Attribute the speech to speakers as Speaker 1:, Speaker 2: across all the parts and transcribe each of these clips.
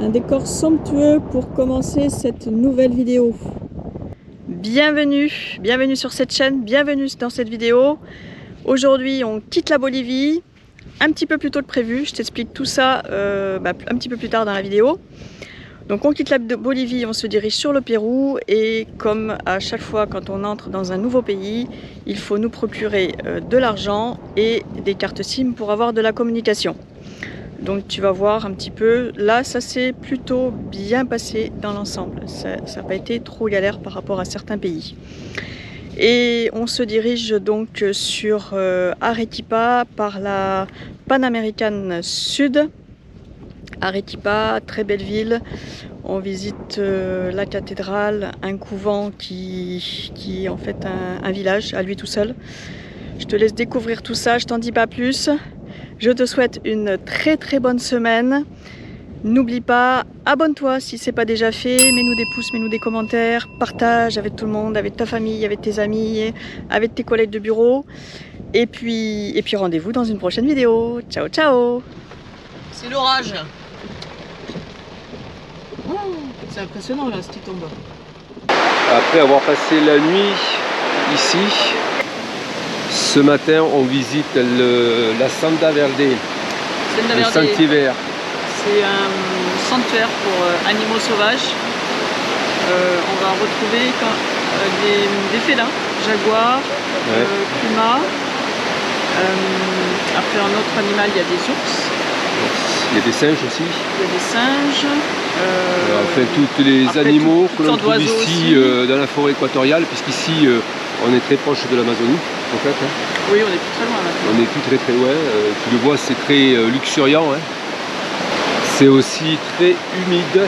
Speaker 1: Un décor somptueux pour commencer cette nouvelle vidéo. Bienvenue sur cette chaîne, bienvenue dans cette vidéo. Aujourd'hui on quitte la Bolivie, un petit peu plus tôt que prévu, je t'explique tout ça un petit peu plus tard dans la vidéo. Donc on quitte la Bolivie, on se dirige sur le Pérou et comme à chaque fois quand on entre dans un nouveau pays, il faut nous procurer de l'argent et des cartes SIM pour avoir de la communication. Donc tu vas voir un petit peu, là ça s'est plutôt bien passé dans l'ensemble, ça n'a pas été trop galère par rapport à certains pays. Et on se dirige donc sur Arequipa par la Panamericana Sud. Arequipa, très belle ville, on visite la cathédrale, un couvent qui est en fait un village à lui tout seul. Je te laisse découvrir tout ça, je t'en dis pas plus. Je te souhaite une très bonne semaine. N'oublie pas, abonne-toi si ce n'est pas déjà fait, mets-nous des pouces, mets-nous des commentaires, partage avec tout le monde, avec ta famille, avec tes amis, avec tes collègues de bureau. Et puis rendez-vous dans une prochaine vidéo. Ciao ciao. C'est l'orage. Oh, c'est impressionnant là ce qui tombe.
Speaker 2: Après avoir passé la nuit ici, ce matin on visite la Santa Verde, le Sentier Vert.
Speaker 1: C'est un sanctuaire pour animaux sauvages. On va retrouver des félins, jaguars, pumas. Après un autre animal, il y a des ours.
Speaker 2: Il y a des singes aussi.
Speaker 1: Il y a des singes.
Speaker 2: Enfin, tous les animaux que l'on trouve ici dans la forêt équatoriale, puisqu'ici on est très proche de l'Amazonie en fait. Hein.
Speaker 1: Oui, on est plus très loin maintenant.
Speaker 2: On est plus très loin. Tu le vois, c'est très luxuriant. Hein. C'est aussi très humide.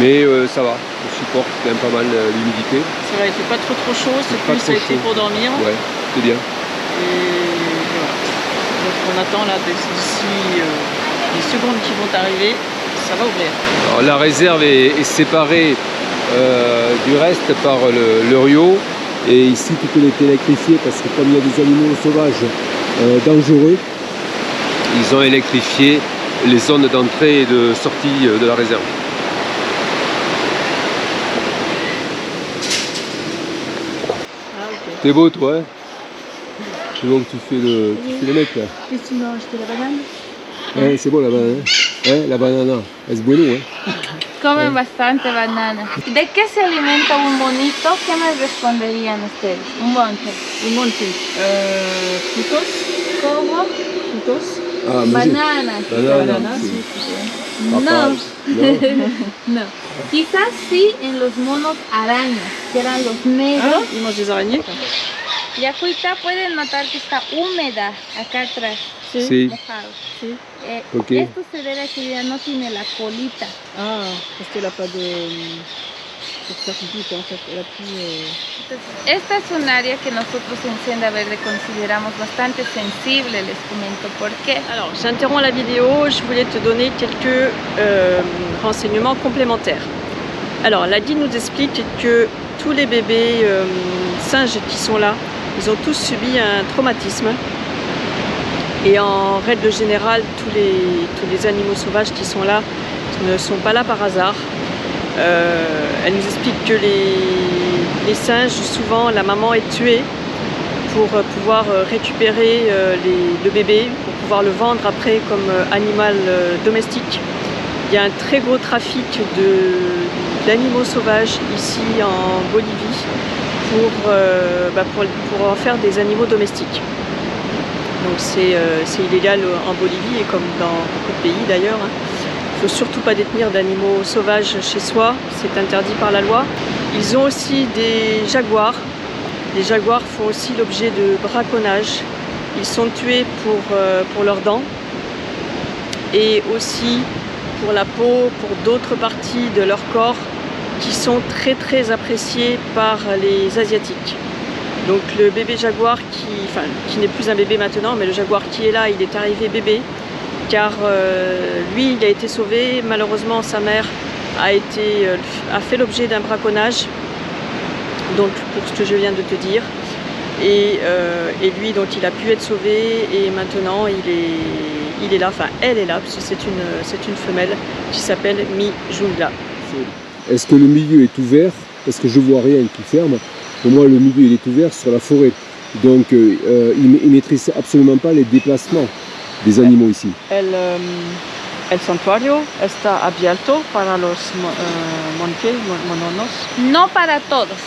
Speaker 2: Mais ça va, on supporte quand même pas mal l'humidité.
Speaker 1: C'est vrai, il ne fait pas trop chaud, c'est plus ça a été pour dormir.
Speaker 2: Ouais, c'est bien.
Speaker 1: Et voilà. Donc on attend là d'ici les secondes qui vont arriver, ça va ouvrir.
Speaker 2: Alors, la réserve est séparée du reste par le rio. Et ici tout est électrifié parce que comme il y a des animaux sauvages dangereux, ils ont électrifié les zones d'entrée et de sortie de la réserve.
Speaker 1: Ah, okay.
Speaker 2: T'es beau toi, hein? C'est bon que tu fais le mec là.
Speaker 1: Qu'est-ce que tu manges? De la banane?
Speaker 2: C'est bon la banane. La banana, es bueno, ¿eh?
Speaker 3: Comen bastante banana. ¿De qué se alimenta un bonito? ¿Qué me responderían ustedes? Un bonche.
Speaker 1: Un monte. Frutos.
Speaker 3: ¿Cómo?
Speaker 1: Frutos.
Speaker 2: Ah,
Speaker 3: Bananas.
Speaker 1: Bananas,
Speaker 2: sí.
Speaker 1: sí.
Speaker 3: No.
Speaker 2: No.
Speaker 3: No. Quizás sí en los monos arañas, que eran los negros.
Speaker 1: Ils mangent des araignées.
Speaker 3: Y afuera pueden notar que está húmeda acá atrás.
Speaker 2: Sí.
Speaker 3: Mojado.
Speaker 1: Sí.
Speaker 2: Okay.
Speaker 3: Esto se debe a que ya no tiene la colita.
Speaker 1: Ah, parce qu'elle n'a pas de certitude en fait. Elle a plus,
Speaker 3: Esta es un área que nosotros en Senda Verde consideramos bastante sensible, les comento por qué.
Speaker 1: Alors, j'interromps la vidéo, je voulais te donner quelques renseignements complémentaires. Alors, la guide nous explique que tous les bébés singes qui sont là, ils ont tous subi un traumatisme. Et en règle générale, tous les animaux sauvages qui sont là ne sont pas là par hasard. Elle nous explique que les singes, souvent la maman est tuée pour pouvoir récupérer le bébé, pour pouvoir le vendre après comme animal domestique. Il y a un très gros trafic d'animaux sauvages ici en Bolivie pour en faire des animaux domestiques. Donc c'est illégal en Bolivie et comme dans beaucoup de pays d'ailleurs. Il ne faut surtout pas détenir d'animaux sauvages chez soi, c'est interdit par la loi. Ils ont aussi des jaguars. Les jaguars font aussi l'objet de braconnage. Ils sont tués pour leurs dents et aussi pour la peau, pour d'autres parties de leur corps qui sont très appréciées par les Asiatiques. Donc le bébé jaguar qui n'est plus un bébé maintenant, mais le jaguar qui est là, il est arrivé bébé, car lui il a été sauvé, malheureusement sa mère a fait l'objet d'un braconnage, donc pour ce que je viens de te dire, et lui donc il a pu être sauvé et maintenant il est il est là, enfin elle est là, parce que c'est une femelle qui s'appelle Mi Jungla.
Speaker 2: Est-ce que le milieu est ouvert? Parce que je vois rien qui ferme. Pour moi, le milieu il est ouvert sur la forêt. Donc, il ne maîtrise absolument pas les déplacements des animaux ici.
Speaker 1: El santuario está abierto para los monos.
Speaker 3: No para todos.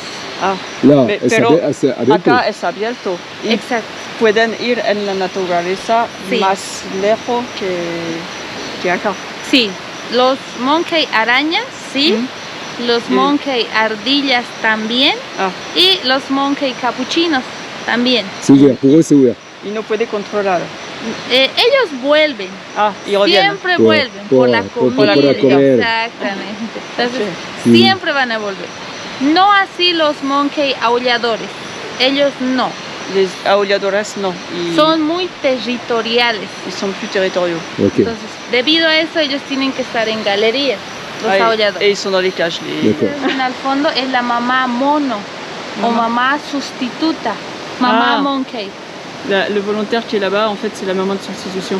Speaker 1: Ah,
Speaker 2: Là,
Speaker 1: pero
Speaker 2: abierto.
Speaker 1: acá es abierto. Y
Speaker 3: Exacto.
Speaker 1: pueden ir en la naturaleza
Speaker 3: Sí.
Speaker 1: más lejos que acá.
Speaker 3: Sí, los monkey arañas, sí. Los
Speaker 1: Sí.
Speaker 3: monkey ardillas también.
Speaker 1: Ah,
Speaker 3: Y los monkey capuchinos también.
Speaker 2: C'est ouvert, pour eux c'est ouvert.
Speaker 1: y no puede controlar.
Speaker 3: Ellos vuelven.
Speaker 1: Ah, y revienen.
Speaker 3: Siempre vuelven por la comida.
Speaker 2: para comer.
Speaker 3: Exactamente. Entonces,
Speaker 2: Sí.
Speaker 3: siempre van a volver. No así los monkey aulladores. Ellos no.
Speaker 1: Les aulladores no.
Speaker 3: Son muy territoriales.
Speaker 1: Ils sont plus territoriaux.
Speaker 2: Ok,
Speaker 3: Entonces, debido a eso, ellos tienen que estar en galerías. Los
Speaker 1: Ah,
Speaker 3: aulladores.
Speaker 1: et ils sont dans les cages.
Speaker 2: d'accord.
Speaker 3: Al fondo es la mamá mono o mamá sustituta. Mamá
Speaker 1: Ah.
Speaker 3: monkey.
Speaker 1: Le volontaire qui est là-bas, en fait, c'est la maman de substitution.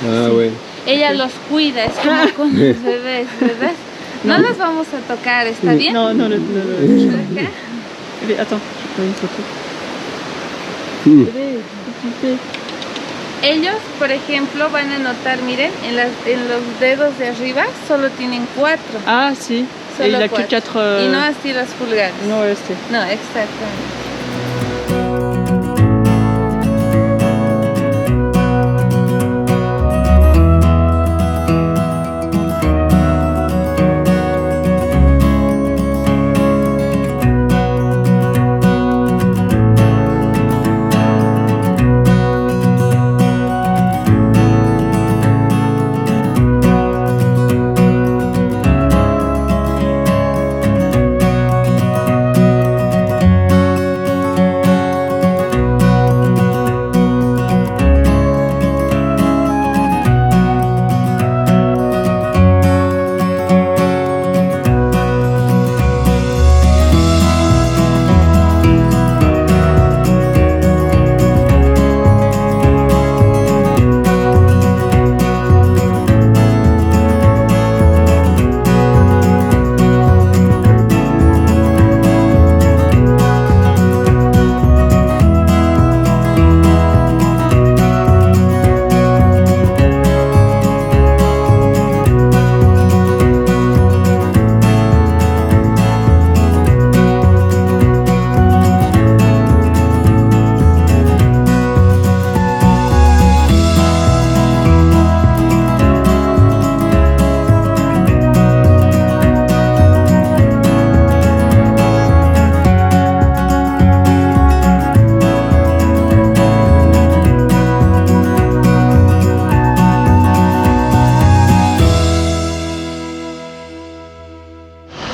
Speaker 2: Ah ouais.
Speaker 3: Ella los cuida, es como con los bebés, ¿verdad? No los vamos a tocar, ¿está bien?
Speaker 1: Non, non,
Speaker 3: Acá.
Speaker 1: Mais attends, je prends une photo.
Speaker 2: Hmm.
Speaker 3: Ellos, por ejemplo, van a notar, miren, en los dedos de arriba solo tienen 4.
Speaker 1: Ah, si. Et
Speaker 3: Solo
Speaker 1: il a que
Speaker 3: 4.
Speaker 1: 4.
Speaker 3: Y no así los pulgares.
Speaker 1: Non, resté.
Speaker 3: No, exactamente.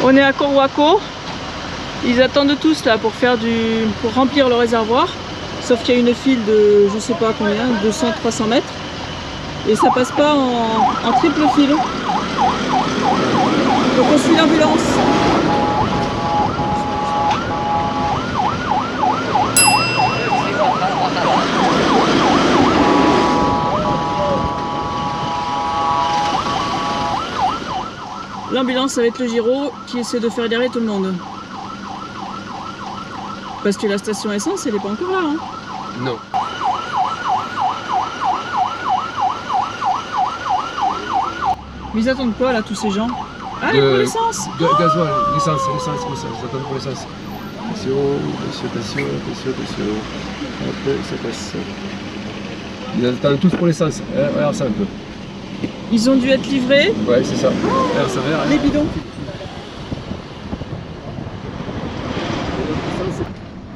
Speaker 1: On est à Corhuaco. Ils attendent tous là pour remplir le réservoir. Sauf qu'il y a une file de je sais pas combien, 200-300 mètres. Et ça passe pas en triple file. Donc on suit l'ambulance. L'ambulance, ça va être le Giro qui essaie de faire garer tout le monde. Parce que la station essence, elle n'est pas encore là. Hein.
Speaker 2: Non.
Speaker 1: Mais ils attendent quoi là, tous ces gens? Ah, pour l'essence!
Speaker 2: Gasoil, l'essence, j'attends pour l'essence. Attention. Après, ça passe. Ils attendent tous pour l'essence. Regarde ça un peu.
Speaker 1: Ils ont dû être livrés.
Speaker 2: Ouais, c'est ça. Regarde ça, regarde.
Speaker 1: Les bidons.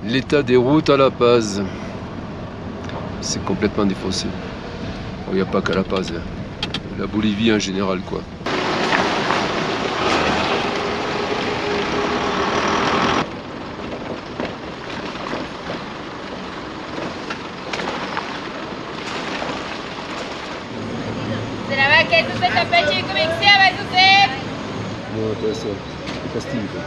Speaker 2: L'état des routes à La Paz, c'est complètement défoncé. Il n'y a pas qu'à La Paz, la Bolivie en général quoi.
Speaker 3: Será que tu se tapeche y comincia a suceder.
Speaker 2: Non, pas ça. C'est Castille quoi.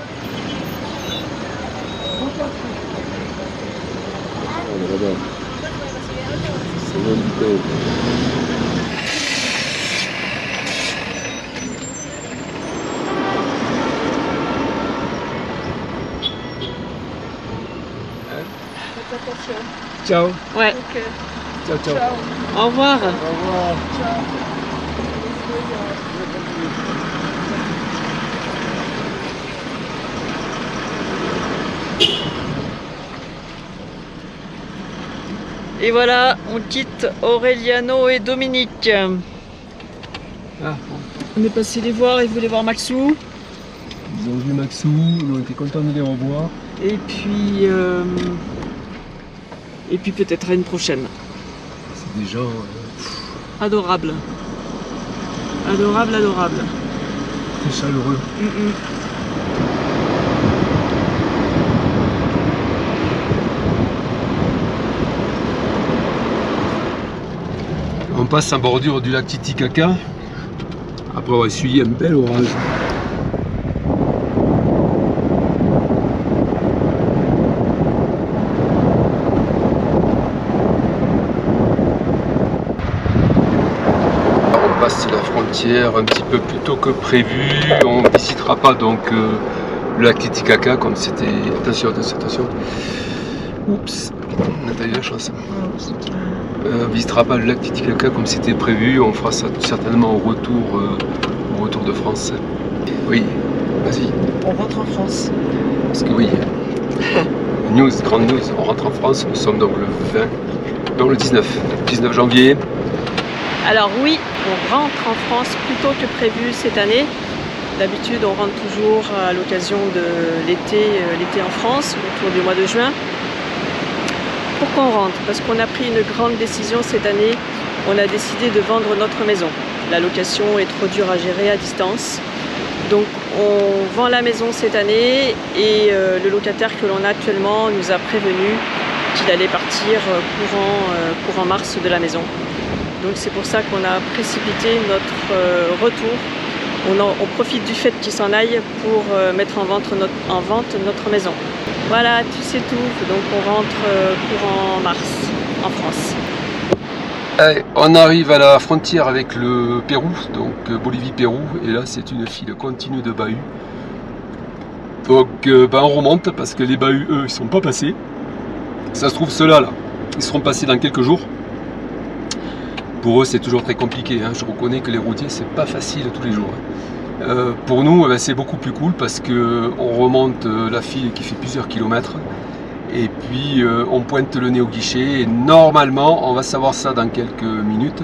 Speaker 2: On est là-bas. C'est l'un du temps.
Speaker 1: Faites attention.
Speaker 2: Ciao.
Speaker 1: Ouais.
Speaker 3: Ok.
Speaker 2: Ciao, ciao.
Speaker 3: Ciao.
Speaker 1: Au revoir.
Speaker 2: Au revoir.
Speaker 1: Et voilà, on quitte Aureliano et Dominique.
Speaker 2: Ah,
Speaker 1: On est passé les voir, ils voulaient voir Maxou.
Speaker 2: ils ont vu Maxou, ils ont été contents de les revoir.
Speaker 1: Et puis peut-être à une prochaine.
Speaker 2: C'est des gens
Speaker 1: Adorable. Adorable, adorable.
Speaker 2: très chaleureux. On passe en bordure du lac Titicaca après avoir essuyé un bel orage. On passe la frontière un petit peu plus tôt que prévu. On ne visitera pas donc le lac Titicaca comme c'était. Attention, attention, attention. Oups, on a eu la chance. On ne visitera pas le lac Titicaca comme c'était prévu, on fera ça certainement au retour de France. Oui, vas-y.
Speaker 1: On rentre en France.
Speaker 2: Parce que oui, news, grande news, on rentre en France, nous sommes donc le 19 janvier.
Speaker 1: Alors oui, on rentre en France plus tôt que prévu cette année. D'habitude, on rentre toujours à l'occasion de l'été en France, autour du mois de juin. Pourquoi on rentre? Parce qu'on a pris une grande décision cette année. On a décidé de vendre notre maison. La location est trop dure à gérer à distance. Donc on vend la maison cette année et le locataire que l'on a actuellement nous a prévenu qu'il allait partir courant mars de la maison. Donc c'est pour ça qu'on a précipité notre retour. On profite du fait qu'il s'en aille pour mettre en vente notre maison. Voilà, tu sais tout. Donc on rentre courant mars en France.
Speaker 2: Allez, on arrive à la frontière avec le Pérou, donc Bolivie-Pérou, et là c'est une file continue de bahuts. Donc on remonte parce que les bahuts, eux, ils sont pas passés. Ça se trouve ceux-là, là, ils seront passés dans quelques jours. Pour eux c'est toujours très compliqué, hein. Je reconnais que les routiers c'est pas facile tous les jours. Pour nous c'est beaucoup plus cool parce que on remonte la file qui fait plusieurs kilomètres. Et puis on pointe le nez au guichet et normalement, on va savoir ça dans quelques minutes,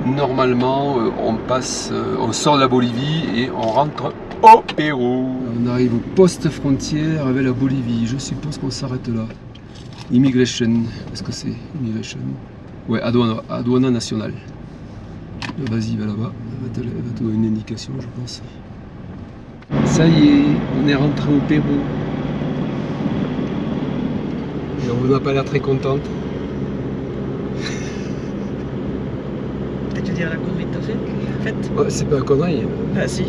Speaker 2: normalement on sort de la Bolivie et on rentre au Pérou. On arrive au poste frontière avec la Bolivie, je suppose qu'on s'arrête là. Immigration, est-ce que c'est Immigration? Ouais, Aduana nationale. Vas-y, va là-bas, elle va te donner une indication je pense. Ça y est, on est rentré au Pérou. Et on n'a pas l'air très contente.
Speaker 1: Tu veux dire la connerie que t'as fait?
Speaker 2: Ouais, c'est pas une connerie.
Speaker 1: Ah si.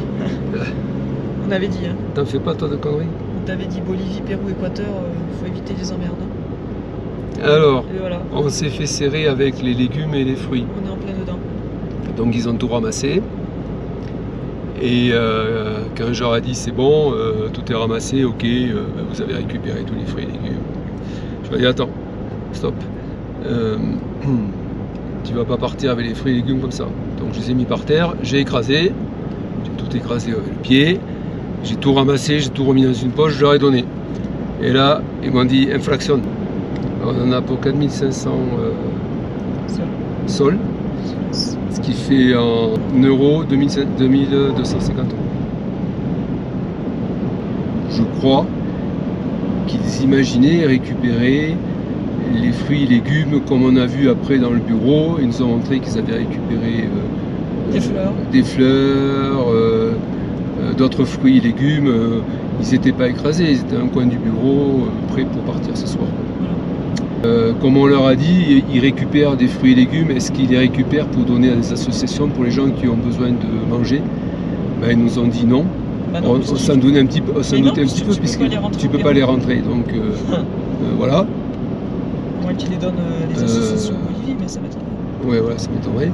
Speaker 1: On avait dit. Hein.
Speaker 2: T'en fais pas toi de conneries?
Speaker 1: On t'avait dit Bolivie, Pérou, Équateur, faut éviter les emmerdes.
Speaker 2: Alors,
Speaker 1: Et voilà.
Speaker 2: on s'est fait serrer avec les légumes et les fruits.
Speaker 1: On est en plein dedans.
Speaker 2: Donc ils ont tout ramassé. Et quand je leur ai dit c'est bon, tout est ramassé, ok, vous avez récupéré tous les fruits et légumes. Je leur ai dit attends, stop. Tu vas pas partir avec les fruits et légumes comme ça. Donc je les ai mis par terre, j'ai écrasé, j'ai tout écrasé avec le pied, j'ai tout ramassé, j'ai tout remis dans une poche, je leur ai donné. Et là, ils m'ont dit infraction. On en a pour 4500 sols, ce qui fait en euros 2250 €. Je crois qu'ils imaginaient récupérer les fruits et légumes comme on a vu après dans le bureau. Ils nous ont montré qu'ils avaient récupéré des fleurs, d'autres fruits et légumes. Ils n'étaient pas écrasés, ils étaient à un coin du bureau, prêts pour partir ce soir. Comme on leur a dit, ils récupèrent des fruits et légumes. Est-ce qu'ils les récupèrent pour donner à des associations pour les gens qui ont besoin de manger? Ben, ils nous ont dit non.
Speaker 1: Bah non,
Speaker 2: on s'en doutait un petit peu, puisque tu peux pas les rentrer. Donc voilà.
Speaker 1: À moins qu'ils les donnent les associations Bolivie, mais ça m'étonnerait.
Speaker 2: Ouais, voilà, ça m'étonnerait.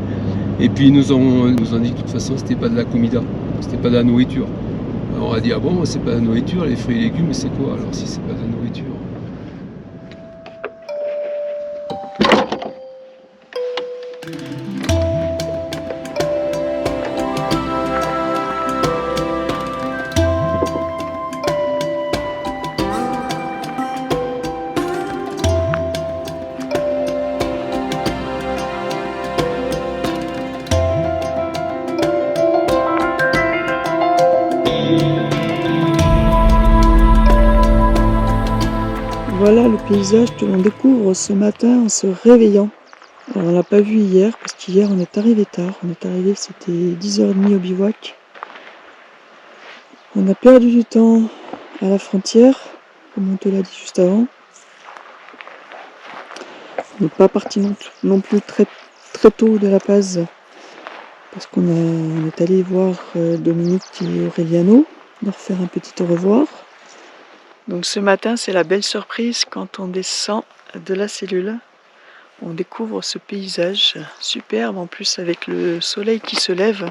Speaker 2: Et puis ils nous ont dit que de toute façon c'était pas de la comida, c'était pas de la nourriture. Alors on a dit ah bon, c'est pas de la nourriture, les fruits et légumes, c'est quoi alors si c'est pas de la nourriture?
Speaker 1: paysage que l'on découvre ce matin en se réveillant. Alors, on l'a pas vu hier parce qu'hier on est arrivé tard. On est arrivé, c'était 10h30 au bivouac. On a perdu du temps à la frontière, comme on te l'a dit juste avant. On n'est pas parti non plus très tôt de La Paz parce qu'on est allé voir Dominique et Aureliano, leur faire un petit au revoir. Donc ce matin, c'est la belle surprise quand on descend de la cellule. On découvre ce paysage superbe, en plus avec le soleil qui se lève.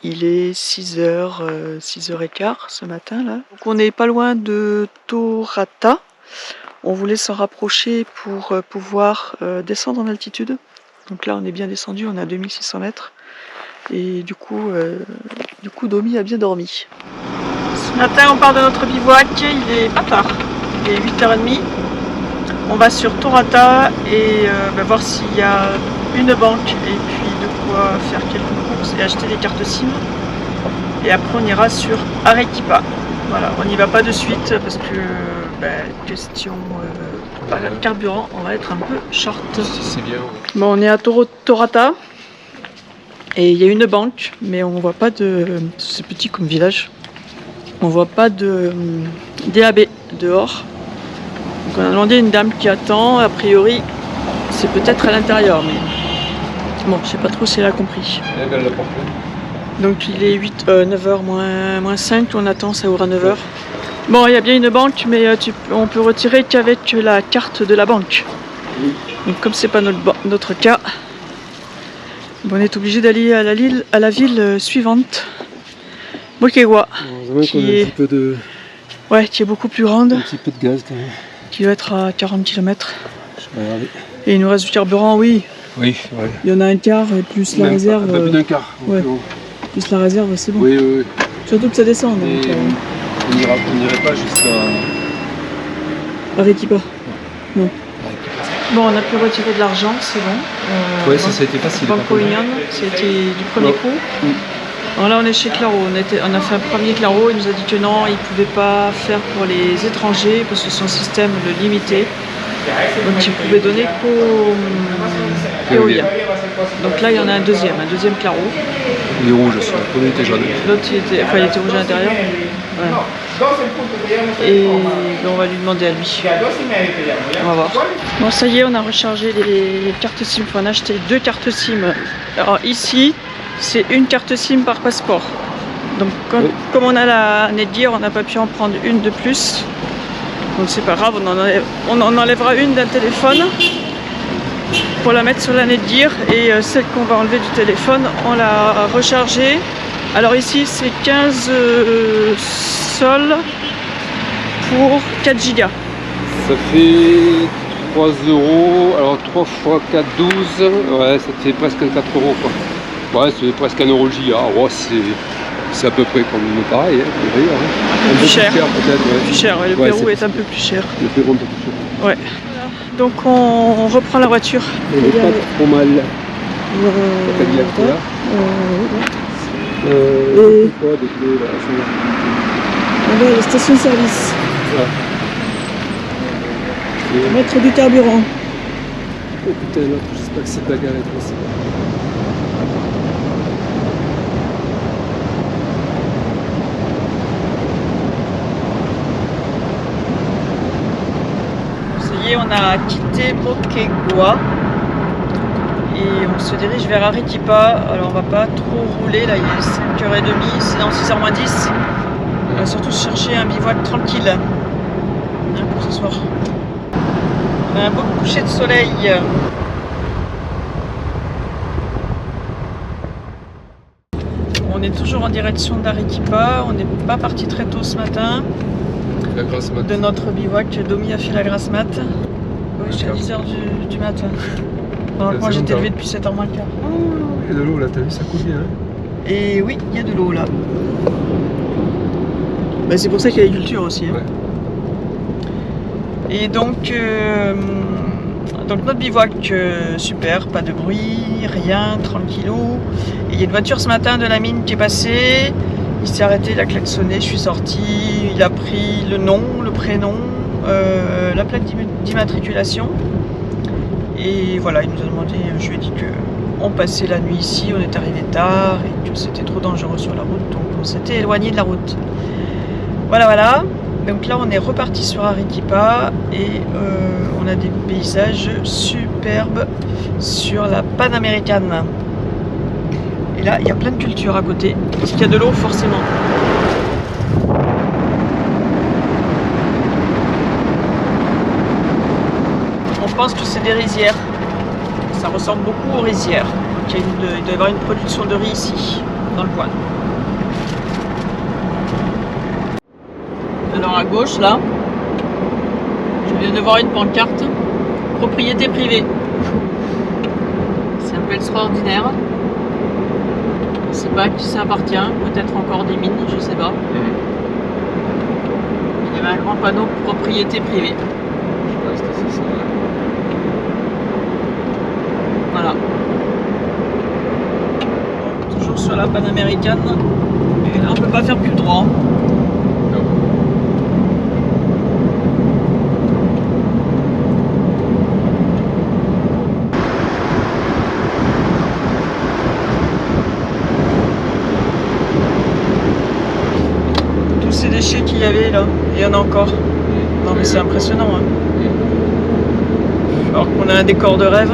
Speaker 1: Il est 6h, 6h15 ce matin là. Donc on n'est pas loin de Torata. On voulait s'en rapprocher pour pouvoir descendre en altitude. Donc là on est bien descendu, on est à 2600 mètres. Et du coup Domi a bien dormi. Ce matin on part de notre bivouac, il est pas tard, il est 8h30. On va sur Torata et voir s'il y a une banque et puis de quoi faire quelques courses et acheter des cartes SIM. Et après on ira sur Arequipa. Voilà, on n'y va pas de suite parce que question carburant, on va être un peu short.
Speaker 2: C'est bien.
Speaker 1: Bon, on est à Torata et il y a une banque, mais on voit pas de. C'est petit comme village. On voit pas de DAB dehors. Donc on a demandé à une dame qui attend, a priori c'est peut-être à l'intérieur, mais bon, je sais pas trop si elle a compris. Donc il est 9h moins 5, on attend, ça ouvre à 9h. Bon, il y a bien une banque, mais on peut retirer qu'avec la carte de la banque. Donc comme c'est pas notre cas, on est obligé d'aller à la ville suivante, Moquegua, qui est beaucoup plus grande.
Speaker 2: Un petit peu de gaz quand même.
Speaker 1: Qui doit être à 40 km.
Speaker 2: Je vais regarder.
Speaker 1: Et il nous reste du carburant, oui.
Speaker 2: Oui, ouais.
Speaker 1: Il y en a un quart et plus la réserve.
Speaker 2: Un peu plus d'un quart.
Speaker 1: Ouais. Plus la réserve, c'est bon.
Speaker 2: Oui.
Speaker 1: Surtout que ça descend. Donc,
Speaker 2: on n'irait pas jusqu'à
Speaker 1: Arequipa. Non. Bon, on a pu retirer de l'argent, c'est bon.
Speaker 2: Ouais, ça a été facile.
Speaker 1: Banco Union, c'était du premier coup. Alors là on est chez Claro, on a fait un premier Claro, il nous a dit que non, il ne pouvait pas faire pour les étrangers parce que son système le limitait. Donc il pouvait donner qu'aux éoliens. Donc là il y en a un deuxième Claro.
Speaker 2: Il est rouge aussi, l'autre était jaune.
Speaker 1: L'autre il était rouge à l'intérieur. Ouais. Et on va lui demander à lui. On va voir. Bon ça y est, on a rechargé les cartes SIM, on a acheté 2 cartes SIM. Alors ici, c'est une carte SIM par passeport. Donc comme on a la Netgear, on n'a pas pu en prendre une de plus. Donc c'est pas grave, on en enlèvera une d'un téléphone pour la mettre sur la Netgear et celle qu'on va enlever du téléphone, on l'a rechargée. Alors ici c'est 15 sols pour 4 Go.
Speaker 2: Ça fait 3 €, alors 3 x 4, 12, ouais, ça fait presque 4 € quoi. Ouais, c'est presque 1 € le giga. Ouais, c'est à peu près comme pareil, d'ailleurs.
Speaker 1: Un peu plus cher
Speaker 2: peut-être. Ouais.
Speaker 1: Plus cher, le Pérou est un peu plus cher.
Speaker 2: Le Pérou un peu plus cher.
Speaker 1: Ouais. Donc on reprend la voiture.
Speaker 2: Elle n'est pas trop mal. Quoi, des clés, là,
Speaker 1: on va à la station-service.
Speaker 2: Ouais.
Speaker 1: Mettre du carburant.
Speaker 2: Oh putain, là, j'espère que c'est de la galette aussi.
Speaker 1: Ça y est, on a quitté Moquegua et on se dirige vers Arequipa. Alors on va pas trop rouler, là il est 5h30, c'est dans 6h moins 10. On va surtout chercher un bivouac tranquille pour ce soir. On a un beau coucher de soleil. On est toujours en direction d'Arequipa, on n'est pas parti très tôt ce matin.
Speaker 2: La grasse mat.
Speaker 1: De notre bivouac, Domi a fait la grasse mat. Oui, je suis à 10h du matin. Alors moi j'étais levée depuis 7h moins le quart.
Speaker 2: Oh, il y a de l'eau là, t'as vu, ça coule bien. Hein.
Speaker 1: Et oui, il y a de l'eau là. Bah, c'est pour ça qu'il y a l'agriculture aussi. Hein. Ouais. Et donc notre bivouac, super, pas de bruit, rien, tranquillou. Et il y a une voiture ce matin de la mine qui est passée. Il s'est arrêté, il a klaxonné, je suis sortie, il a pris le nom, le prénom, la plaque d'immatriculation. Et voilà, il nous a demandé, je lui ai dit qu'on passait la nuit ici, on est arrivé tard et que c'était trop dangereux sur la route, donc on s'était éloigné de la route. Voilà. Donc là on est reparti sur Arequipa et on a des paysages superbes sur la Panamericana. Et là il y a plein de cultures à côté, parce qu'il y a de l'eau forcément. On pense que c'est des rizières. Ça ressemble beaucoup aux rizières. Donc il doit y avoir une production de riz ici, dans le coin. Alors à gauche là, je viens de voir une pancarte, propriété privée. C'est un peu extraordinaire. On ne sait pas à qui ça appartient, peut-être encore des mines, je sais pas. Il y avait un grand panneau propriété privée.
Speaker 2: Je sais pas si c'est ça.
Speaker 1: Voilà. Toujours sur la Panamericana. Et là on peut pas faire plus droit. Ces déchets qu'il y avait là, il y en a encore. Non mais c'est impressionnant. Hein. Alors qu'on a un décor de rêve.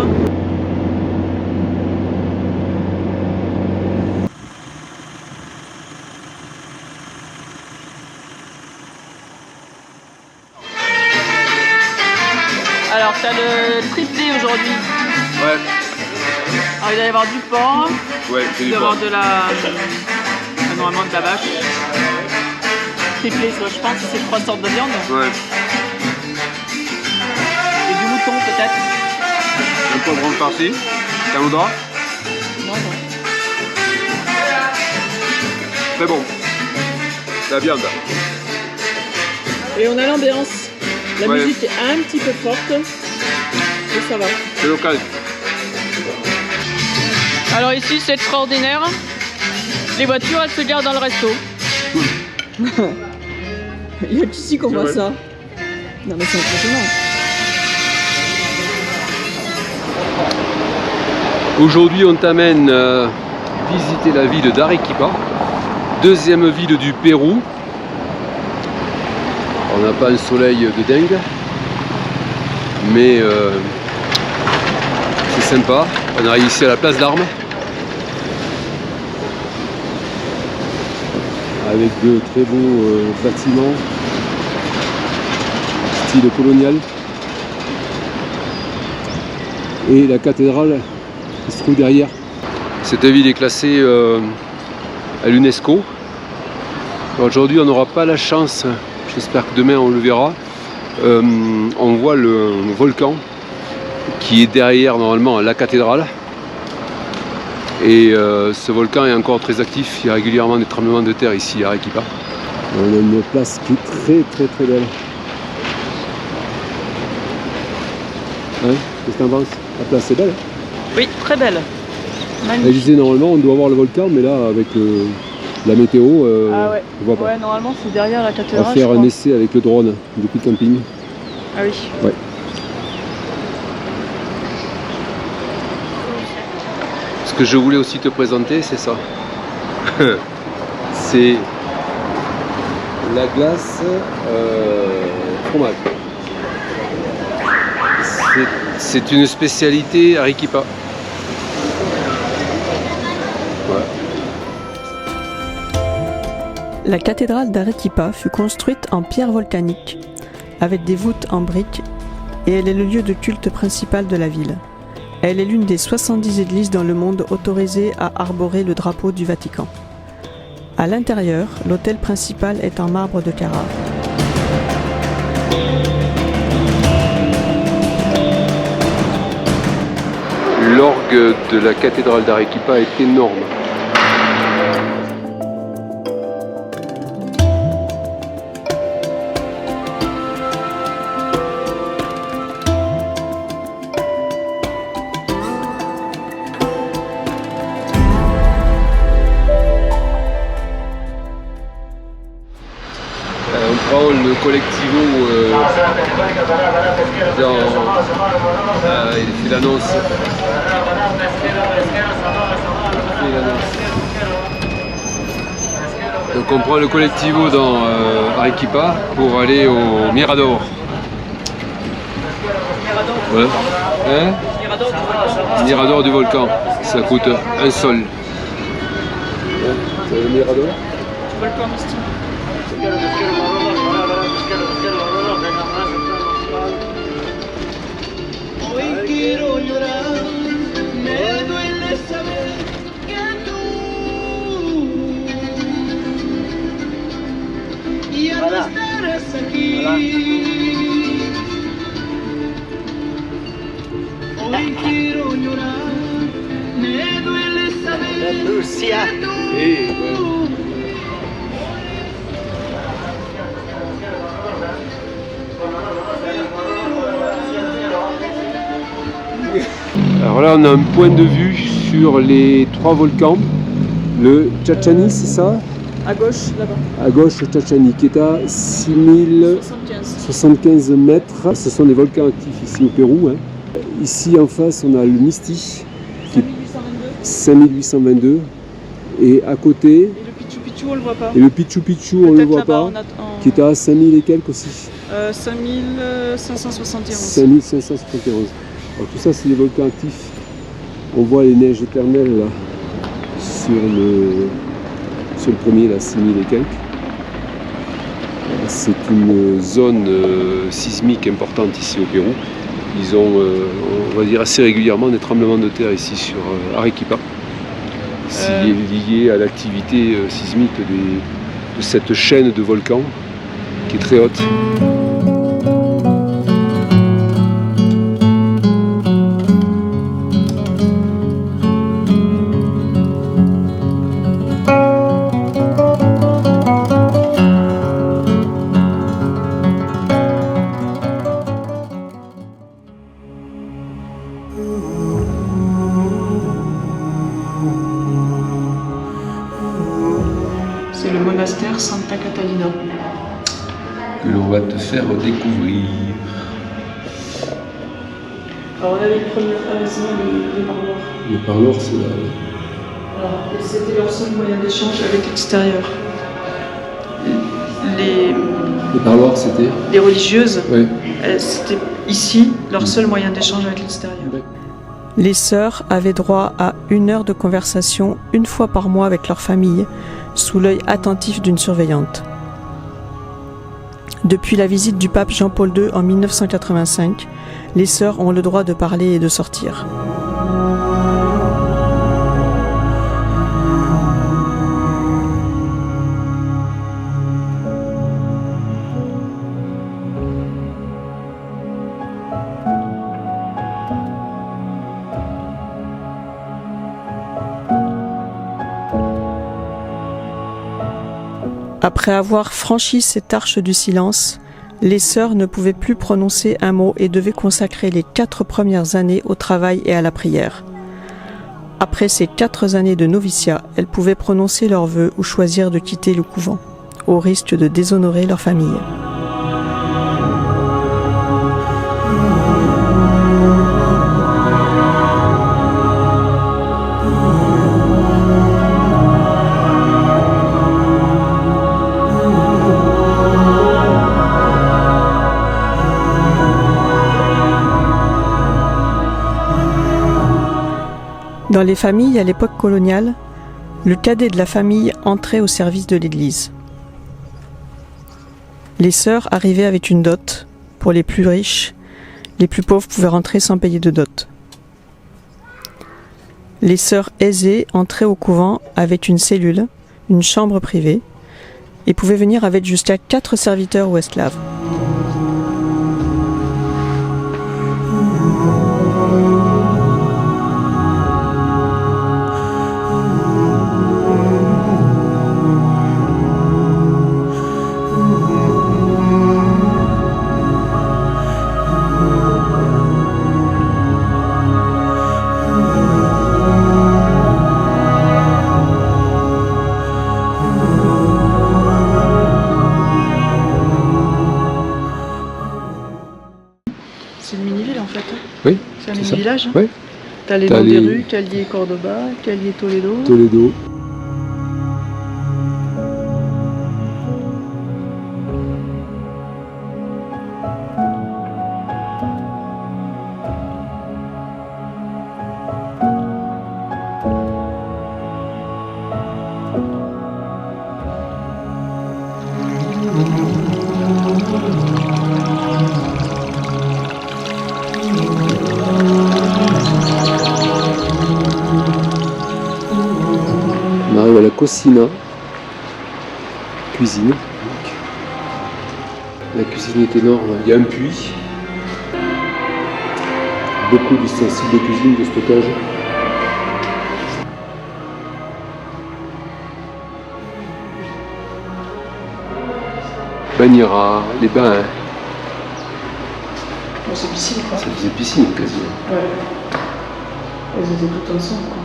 Speaker 1: Alors t'as le triplé aujourd'hui.
Speaker 2: Ouais.
Speaker 1: Alors il va y avoir du porc.
Speaker 2: Ouais,
Speaker 1: Il va y avoir de la... normalement de la vache. Triplé, je pense que c'est 3 sortes de viande.
Speaker 2: Ouais.
Speaker 1: Et du mouton peut-être.
Speaker 2: Un poivron par-ci. T'en voudras?
Speaker 1: Non.
Speaker 2: Très bon. La viande.
Speaker 1: Et on a l'ambiance. La
Speaker 2: Ouais.
Speaker 1: musique est un petit peu forte. Et ça va.
Speaker 2: C'est local.
Speaker 1: Alors ici c'est extraordinaire. Les voitures elles se garent dans le resto. Il y a qu'ici qu'on voit ça. Non mais c'est impressionnant.
Speaker 2: Aujourd'hui, on t'amène visiter la ville d'Arequipa, deuxième ville du Pérou. On n'a pas un soleil de dingue, mais c'est sympa. On arrive ici à la place d'Armes, avec de très beaux bâtiments, style colonial. Et la cathédrale qui se trouve derrière. Cette ville est classée à l'UNESCO. Aujourd'hui on n'aura pas la chance, j'espère que demain on le verra. On voit le volcan qui est derrière normalement la cathédrale. Et ce volcan est encore très actif, il y a régulièrement des tremblements de terre ici à Arequipa. On a une place qui est très belle. Hein, qu'est-ce que tu en penses? La place est belle.
Speaker 1: Oui, très belle.
Speaker 2: Elle
Speaker 1: Magnifique.
Speaker 2: disait normalement on doit voir le volcan, mais là avec la météo,
Speaker 1: Ah ouais.
Speaker 2: on voit pas.
Speaker 1: Ouais, normalement c'est derrière la
Speaker 2: On
Speaker 1: cathédrale.
Speaker 2: va faire
Speaker 1: je
Speaker 2: un
Speaker 1: crois.
Speaker 2: essai avec le drone depuis le camping.
Speaker 1: Ah oui.
Speaker 2: Ouais. Ce que je voulais aussi te présenter, c'est ça. C'est la glace fromage. C'est une spécialité Arequipa. Voilà.
Speaker 1: La cathédrale d'Arequipa fut construite en pierre volcanique, avec des voûtes en briques, et elle est le lieu de culte principal de la ville. Elle est l'une des 70 églises dans le monde autorisées à arborer le drapeau du Vatican. À l'intérieur, l'autel principal est en marbre de Carrare.
Speaker 2: L'orgue de la cathédrale d'Arequipa est énorme. On prend le collectivo Il fait l'annonce. Donc on prend le collectivo dans Arequipa pour aller au Mirador. Ouais. Hein? Mirador du volcan. Ça coûte un sol. C'est le Mirador?
Speaker 1: Volcan mystique.
Speaker 4: Voilà. Lucia.
Speaker 2: Alors là, on a un point de vue sur les 3 volcans. Le Chachani, c'est ça?
Speaker 1: À gauche, là-bas.
Speaker 2: À gauche, le Chachani, qui est à 6075 mètres. Ce sont des volcans actifs ici au Pérou. Hein. Ici en face, on a le Misti, qui est 5822. Et à côté...
Speaker 1: Et le Pichu Pichu, on le voit pas.
Speaker 2: Et le Pichu Pichu, on ne le voit pas. Qui est à 5000 et quelques aussi.
Speaker 1: 5571.
Speaker 2: 5571. Alors, tout ça, c'est des volcans actifs. On voit les neiges éternelles là, sur le premier, là, 6000 et quelques. C'est une zone sismique importante ici au Pérou. Ils ont, on va dire, assez régulièrement des tremblements de terre ici sur Arequipa. C'est lié à l'activité sismique de cette chaîne de volcans qui est très haute.
Speaker 1: C'est le monastère Santa Catalina.
Speaker 2: Que l'on va te faire découvrir.
Speaker 1: Alors on a les premiers maisons, les parloirs.
Speaker 2: Les parloirs, c'est là.
Speaker 1: Alors, c'était leur seul moyen d'échange avec l'extérieur. Les
Speaker 2: parloirs, c'était?
Speaker 1: Les religieuses,
Speaker 2: oui.
Speaker 1: C'était ici leur seul moyen d'échange avec l'extérieur. Les sœurs avaient droit à 1 heure de conversation une fois par mois avec leur famille, sous l'œil attentif d'une surveillante. Depuis la visite du pape Jean-Paul II en 1985, les sœurs ont le droit de parler et de sortir. Après avoir franchi cette arche du silence, les sœurs ne pouvaient plus prononcer un mot et devaient consacrer les 4 premières années au travail et à la prière. Après ces 4 années de noviciat, elles pouvaient prononcer leurs vœux ou choisir de quitter le couvent, au risque de déshonorer leur famille. Dans les familles à l'époque coloniale, le cadet de la famille entrait au service de l'Église. Les sœurs arrivaient avec une dot. Pour les plus riches, les plus pauvres pouvaient rentrer sans payer de dot. Les sœurs aisées entraient au couvent avec une cellule, une chambre privée, et pouvaient venir avec jusqu'à 4 serviteurs ou esclaves. C'est une mini-ville en fait.
Speaker 2: Oui.
Speaker 1: C'est un
Speaker 2: ça.
Speaker 1: mini-village.
Speaker 2: Oui.
Speaker 1: T'as les noms des rues, Calier Cordoba, Calier Toledo.
Speaker 2: Toledo. On arrive à la Cocina, cuisine. La cuisine est énorme, il y a un puits, beaucoup d'ustensiles de cuisine, de stockage. Bagnera, les bains,
Speaker 1: Bon, c'est piscine quoi.
Speaker 2: ça faisait piscine quasiment.
Speaker 1: Ouais. Elles étaient toutes ensemble quoi.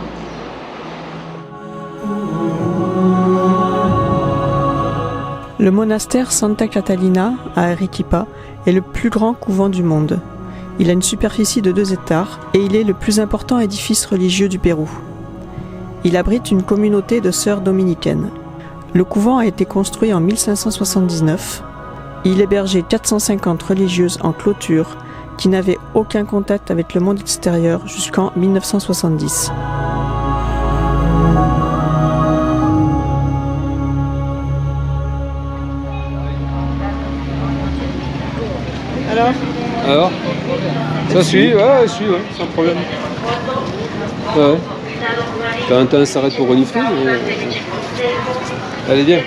Speaker 1: Le monastère Santa Catalina à Arequipa est le plus grand couvent du monde. Il a une superficie de 2 hectares et il est le plus important édifice religieux du Pérou. Il abrite une communauté de sœurs dominicaines. Le couvent a été construit en 1579. Il hébergeait 450 religieuses en clôture qui n'avaient aucun contact avec le monde extérieur jusqu'en 1970.
Speaker 2: Alors ça suit, ouais, sans problème. Ouais. Quand on s'arrête pour renifler, mais... Allez, viens.